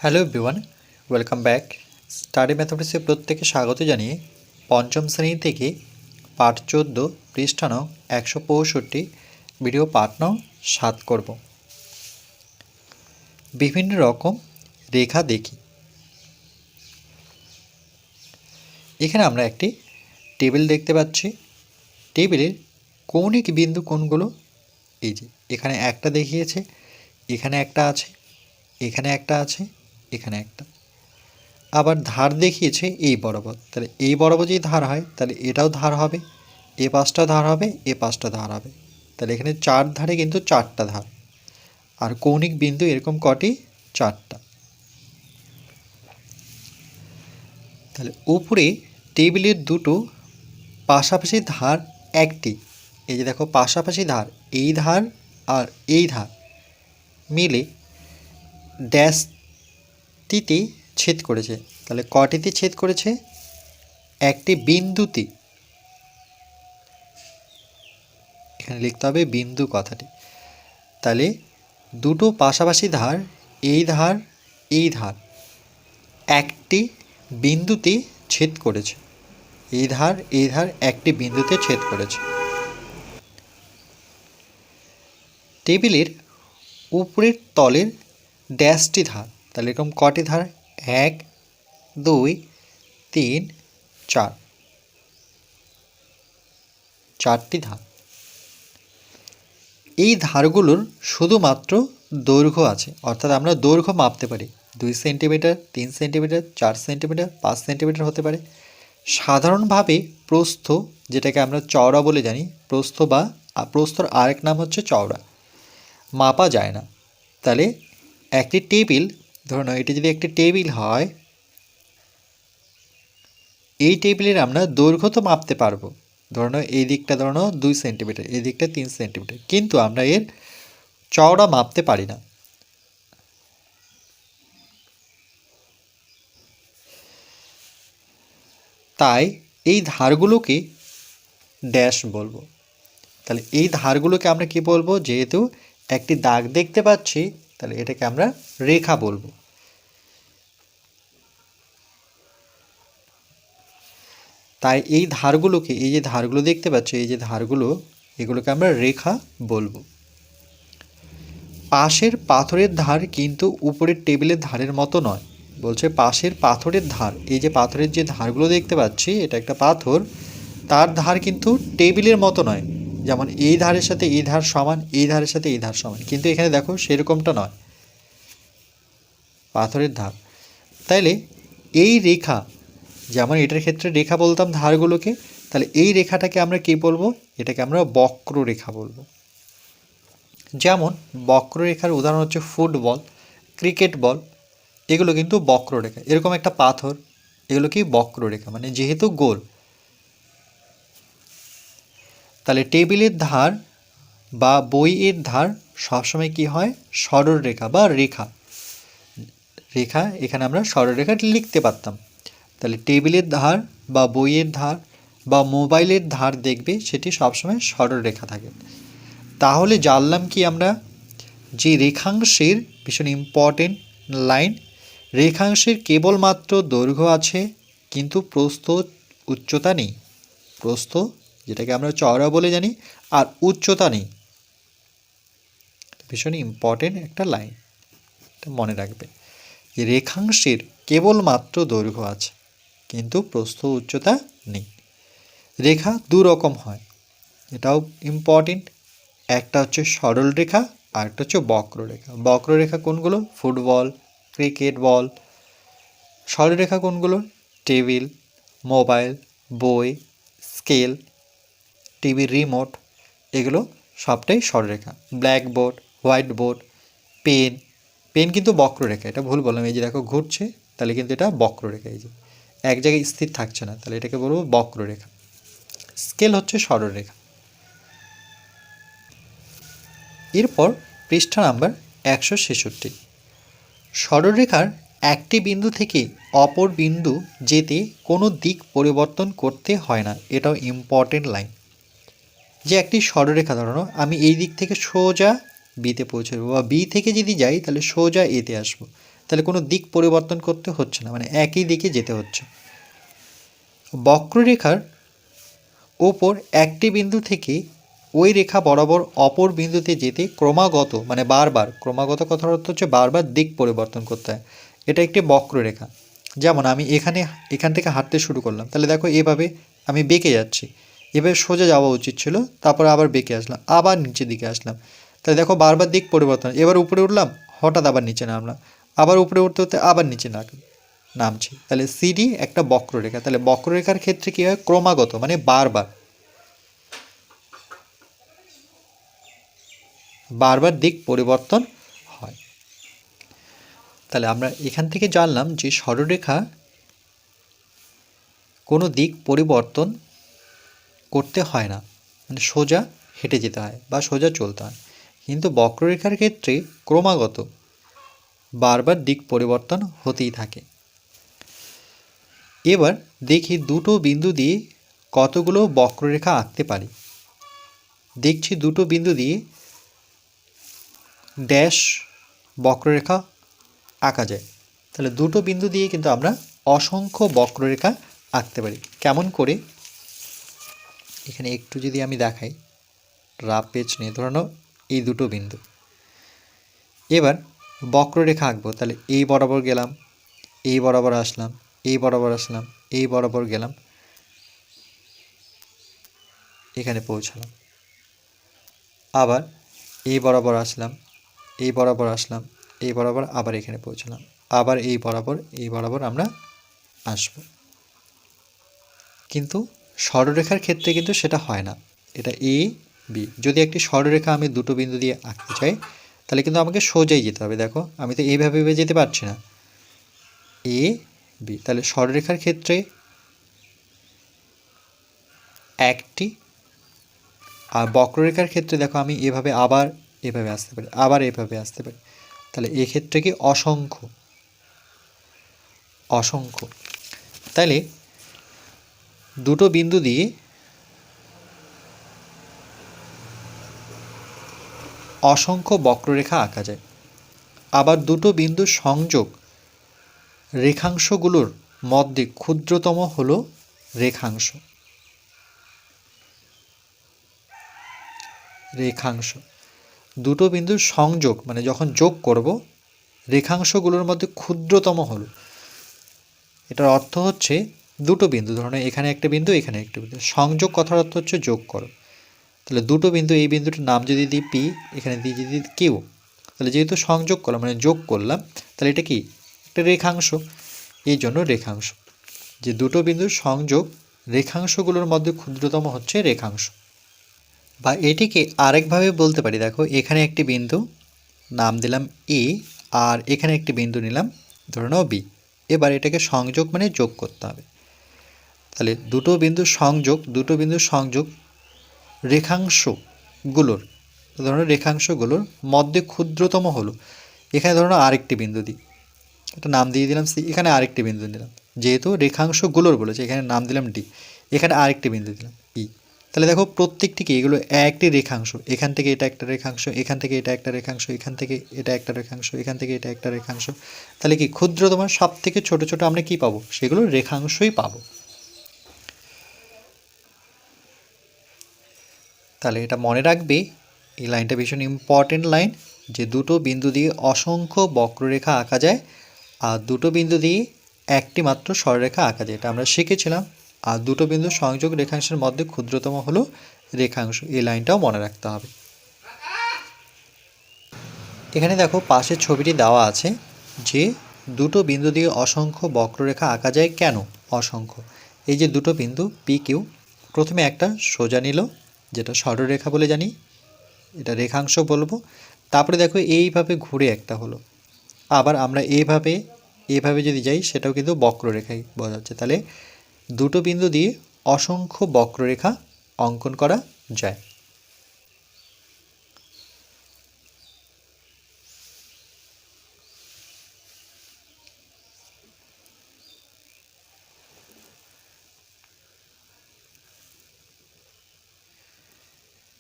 Hello everyone, welcome back. Study ম্যাথমেটিক্সে প্রত্যেকে স্বাগত জানিয়ে পঞ্চম শ্রেণী থেকে পাঠ 14 পৃষ্ঠা নং 165 ভিডিও পাঠ নং 7 করব। বিভিন্ন রকম রেখা দেখি। এখানে আমরা একটি টেবিল দেখতে পাচ্ছি। টেবিলের কৌণিক বিন্দু কোনগুলো? এই যে এখানে একটা দেখিয়েছে, এখানে একটা আছে, এখানে একটা আছে, এখানে একটা। আবার ধার দেখিয়েছে এই বরাবর, তাহলে এই বরাবর যদি ধার হয় তাহলে এটাও ধার হবে, এ পাশটা ধার হবে, এ পাশটা ধার হবে। তাহলে এখানে চার ধারে কিন্তু চারটা ধার। আর কৌণিক বিন্দু এরকম কটি? চারটা। তাহলে উপরে টেবিলের দুটো পাশাপাশি ধার একটি। এই যে দেখো পাশাপাশি ধার, এই ধার আর এই ধার মিলে ড্যাশটিতে ছেদ করেছে। তাহলে কটিতে ছেদ করেছে? একটি বিন্দুতে। এখানে লিখতে হবে বিন্দু কথাটি। তাহলে দুটো পাশাপাশি ধার, এই ধার এই ধার, একটি বিন্দুতে ছেদ করেছে। এই ধার একটি বিন্দুতে ছেদ করেছে। টেবিলের উপরের তলের ড্যাশটি ধার, তাহলে এরকম কটি ধার? 1 2 3 4, চারটি ধার। এই ধারগুলোর শুধুমাত্র দৈর্ঘ্য আছে, অর্থাৎ আমরা দৈর্ঘ্য মাপতে পারি। 2 সেন্টিমিটার, 3 সেন্টিমিটার, 4 সেন্টিমিটার, 5 সেন্টিমিটার হতে পারে। সাধারণভাবে প্রস্থ, যেটাকে আমরা চওড়া বলে জানি, প্রস্থর আরেক নাম হচ্ছে চওড়া, মাপা যায় না। তাহলে একটি টেবিল, ধরুন এটি যদি একটি টেবিল হয়, এই টেবিলের আমরা দৈর্ঘ্য তো মাপতে পারবো। ধরুন এই দিকটা 2 সেন্টিমিটার, এই দিকটা 3 সেন্টিমিটার, কিন্তু আমরা এর চওড়া মাপতে পারি না। তাই এই ধারগুলোকে ড্যাশ বলবো। তাহলে এই ধারগুলোকে আমরা কি বলবো? যেহেতু একটি দাগ দেখতে পাচ্ছি, তাহলে এটাকে আমরা রেখা বলবো। তাই এই ধারগুলোকে, এই যে ধারগুলো দেখতে পাচ্ছি, এই যে ধারগুলো, এগুলোকে আমরা রেখা বলবো। পাশের পাথরের ধার কিন্তু উপরের টেবিলের ধারের মতো নয়। বলছে পাশের পাথরের ধার, এই যে পাথরের যে ধারগুলো দেখতে পাচ্ছি, এটা একটা পাথর, তার ধার কিন্তু টেবিলের মতো নয়। যেমন এই ধারের সাথে এই ধার সমান, এই ধারের সাথে এই ধার সমান, কিন্তু এখানে দেখো সেরকমটা নয়, পাথরের ধার। তাইলে এই রেখা, যেমন এটার ক্ষেত্রে রেখা বলতাম ধারগুলোকে, তাহলে এই রেখাটাকে আমরা কি বলবো? এটাকে আমরা বক্ররেখা বলবো। যেমন বক্ররেখার উদাহরণ হচ্ছে ফুটবল, ক্রিকেট বল, এগুলো কিন্তু বক্ররেখা। এরকম একটা পাথর, এগুলো কি বক্ররেখা, মানে যেহেতু গোল। তাহলে টেবিলের ধার বা বইয়ের ধার সবসময় কি হয়? সরলরেখা বা রেখা। রেখা এখানে আমরা সরলরেখা লিখতে পারতাম। তাহলে টেবিলের ধার বা বইয়ের ধার বা মোবাইলের ধার দেখবে সেটি সবসময় সরলরেখা থাকে। তাহলে জানলাম কি আমরা? যে রেখাংশের, ভীষণ ইম্পর্টেন্ট লাইন, রেখাংশের কেবলমাত্র দৈর্ঘ্য আছে কিন্তু প্রস্থ উচ্চতা নেই। প্রস্থ, যেটাকে আমরা চওড়া বলে জানি, আর উচ্চতা নেই। ভীষণ ইম্পর্টেন্ট একটা লাইন, এটা মনে রাখবে যে রেখাংশের কেবলমাত্র দৈর্ঘ্য আছে কিন্তু প্রস্থ উচ্চতা নেই। রেখা দু রকম হয়, এটাও ইম্পর্টেন্ট। একটা হচ্ছে সরল রেখা আর একটা হচ্ছে বক্ররেখা। বক্ররেখা কোনগুলো? Football, cricket ball. সরলরেখা কোনগুলো? টেবিল, মোবাইল, বই, স্কেল, টিভির রিমোট, এগুলো সবটাই সরলরেখা। Blackboard, white board, pen, pen কিন্তু বক্ররেখা, এটা ভুল বললাম। এই যে দেখো ঘুরছে, তাহলে কিন্তু এটা বক্ররেখা। এই যে এক জায়গায় স্থির থাকছে না, তাহলে এটাকে বলবো বক্ররেখা। স্কেল হচ্ছে সরলরেখা। এরপর পৃষ্ঠা নাম্বার 166। সরলরেখার একটি বিন্দু থেকে অপর বিন্দু যেতে কোনো দিক পরিবর্তন করতে হয় না। এটাও ইম্পর্টেন্ট লাইন। যে একটি সরলরেখা, ধরো আমি এই দিক থেকে সোজা বিতে পৌঁছে যাবো, বা বি থেকে যদি যাই তাহলে সোজা এতে আসবো, তাহলে কোনো দিক পরিবর্তন করতে হচ্ছে না, মানে একই দিকে যেতে হচ্ছে। বক্ররেখার ওপর একটি বিন্দু থেকে ওই রেখা বরাবর অপর বিন্দুতে যেতে ক্রমাগত, মানে বারবার, ক্রমাগত কথার অর্থ হচ্ছে বারবার দিক পরিবর্তন করতে হয়। এটা একটি বক্ররেখা। যেমন আমি এখান থেকে হাঁটতে শুরু করলাম, তাহলে দেখো এভাবে আমি বেঁকে যাচ্ছি, এভাবে সোজা যাওয়া উচিত ছিল, তারপর আবার বেঁকে আসলাম, আবার নিচের দিকে আসলাম, তাহলে দেখো বারবার দিক পরিবর্তন। এবার উপরে উঠলাম, হঠাৎ আবার নিচে নামলাম, আবার উপরে উঠতে উঠতে আবার নিচে নামছি। তাহলে সিডি একটা বক্ররেখা। তাহলে বক্ররেখার ক্ষেত্রে কী হয়, ক্রমাগত মানে বারবার বারবার দিক পরিবর্তন হয়। তাহলে আমরা এখান থেকে জানলাম যে সরলরেখা কোনো দিক পরিবর্তন করতে হয় না, মানে সোজা হেঁটে যেতে হয় বা সোজা চলতে হয়। কিন্তু বক্ররেখার ক্ষেত্রে ক্রমাগত বারবার দিক পরিবর্তন হতেই থাকে। এবার দেখি দুটো বিন্দু দিয়ে কতগুলো বক্ররেখা আঁকতে পারি। দেখছি দুটো বিন্দু দিয়ে ড্যাশ বক্ররেখা আঁকা যায়। তাহলে দুটো বিন্দু দিয়ে কিন্তু আমরা অসংখ্য বক্ররেখা আঁকতে পারি। কেমন করে, এখানে একটু যদি আমি দেখাই, রাফ পেজ নিয়ে ধরে নাও এই দুটো বিন্দু, এবার বক্ররেখা আঁকবো। তাহলে এই বরাবর গেলাম, এই বরাবর আসলাম, এই বরাবর আসলাম, এই বরাবর গেলাম, এখানে পৌঁছালাম, আবার এই বরাবর আসলাম, এই বরাবর আসলাম, এই বরাবর আবার এখানে পৌঁছালাম, আবার এই বরাবর আমরা আসব। কিন্তু সরলরেখার ক্ষেত্রে কিন্তু সেটা হয় না। এটা এ বি, যদি একটি সরলরেখা আমি দুটো বিন্দু দিয়ে আঁকতে চাই তাহলে কিন্তু আমাকে সোজাই যেতে হবে। দেখো আমি তো এইভাবে যেতে পারছি না, এ বি। তাহলে সরলরেখার ক্ষেত্রে একটি, আর বক্ররেখার ক্ষেত্রে দেখো আমি এভাবে আবার এভাবে আসতে পারি, আবার এভাবে আসতে পারি। তাহলে এক্ষেত্রে কি অসংখ্য অসংখ্য। তাহলে দুটো বিন্দু দিয়ে অসংখ্য বক্ররেখা আঁকা যায়। আবার দুটো বিন্দুর সংযোগ রেখাংশগুলোর মধ্যে ক্ষুদ্রতম হলো রেখাংশ। রেখাংশ দুটো বিন্দুর সংযোগ মানে যখন যোগ করব, রেখাংশগুলোর মধ্যে ক্ষুদ্রতম হলো, এটার অর্থ হচ্ছে দুটো বিন্দু, ধরুন এখানে একটা বিন্দু, এখানে একটা বিন্দু, সংযোগ কথার অর্থ হচ্ছে যোগ করো। তাহলে দুটো বিন্দু, এই বিন্দুটার নাম যদি দিই পি, এখানে দিয়ে যদি কিউ, তাহলে যেহেতু সংযোগ করলাম মানে যোগ করলাম, তাহলে এটা কি একটা রেখাংশ। এই জন্য রেখাংশ, যে দুটো বিন্দুর সংযোগ রেখাংশগুলোর মধ্যে ক্ষুদ্রতম হচ্ছে রেখাংশ। বা এটিকে আরেকভাবে বলতে পারি, দেখো এখানে একটি বিন্দু নাম দিলাম এ, আর এখানে একটি বিন্দু নিলাম ধরে নাও বি। এবার এটাকে সংযোগ মানে যোগ করতে হবে। তাহলে দুটো বিন্দুর সংযোগ রেখাংশগুলোর, ধরো রেখাংশগুলোর মধ্যে ক্ষুদ্রতম হলো, এখানে ধরো আরেকটি বিন্দু দিই, একটা নাম দিয়ে দিলাম সি, এখানে আরেকটি বিন্দু দিলাম, যেহেতু রেখাংশগুলোর বলেছে এখানে নাম দিলাম ডি, এখানে আরেকটি বিন্দু দিলাম ই। তাহলে দেখো প্রত্যেকটি কি, এগুলো একটি রেখাংশ, এখান থেকে এটা একটা রেখাংশ, এখান থেকে এটা একটা রেখাংশ, এখান থেকে এটা একটা রেখাংশ, এখান থেকে এটা একটা রেখাংশ। তাহলে কি ক্ষুদ্রতম সব থেকে ছোট ছোট আমরা কি পাবো, সেগুলো রেখাংশই পাবো। তাহলে এটা মনে রাখবে, এই লাইনটা ভীষণ ইম্পর্টেন্ট লাইন, যে দুটো বিন্দু দিয়ে অসংখ্য বক্ররেখা আঁকা যায়, আর দুটো বিন্দু দিয়ে একটি মাত্র সরলরেখা আঁকা যায়, এটা আমরা শিখেছিলাম। আর দুটো বিন্দু সংযোগ রেখাংশের মধ্যে ক্ষুদ্রতম হলো রেখাংশ, এই লাইনটাও মনে রাখতে হবে। এখানে দেখো পাশের ছবিটি দেওয়া আছে যে দুটো বিন্দু দিয়ে অসংখ্য বক্ররেখা আঁকা যায় কেন অসংখ্য। এই যে দুটো বিন্দু পি কিউ, প্রথমে একটা সোজা নিল যেটা সরলরেখা বলে জানি, এটা রেখাংশ বলবো। তারপরে দেখো এইভাবে ঘুরে একটা হলো, আবার আমরা এইভাবে যদি যাই সেটাও কিন্তু বক্ররেখাই বোঝাচ্ছে। তাহলে দুটো বিন্দু দিয়ে অসংখ্য বক্ররেখা অঙ্কন করা যায়।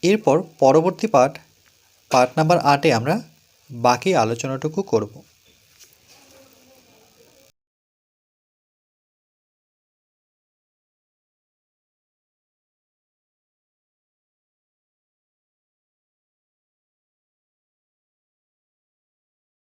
এরপর পরবর্তী পার্ট নাম্বার 8-এ আমরা বাকি আলোচনাটুকু করব।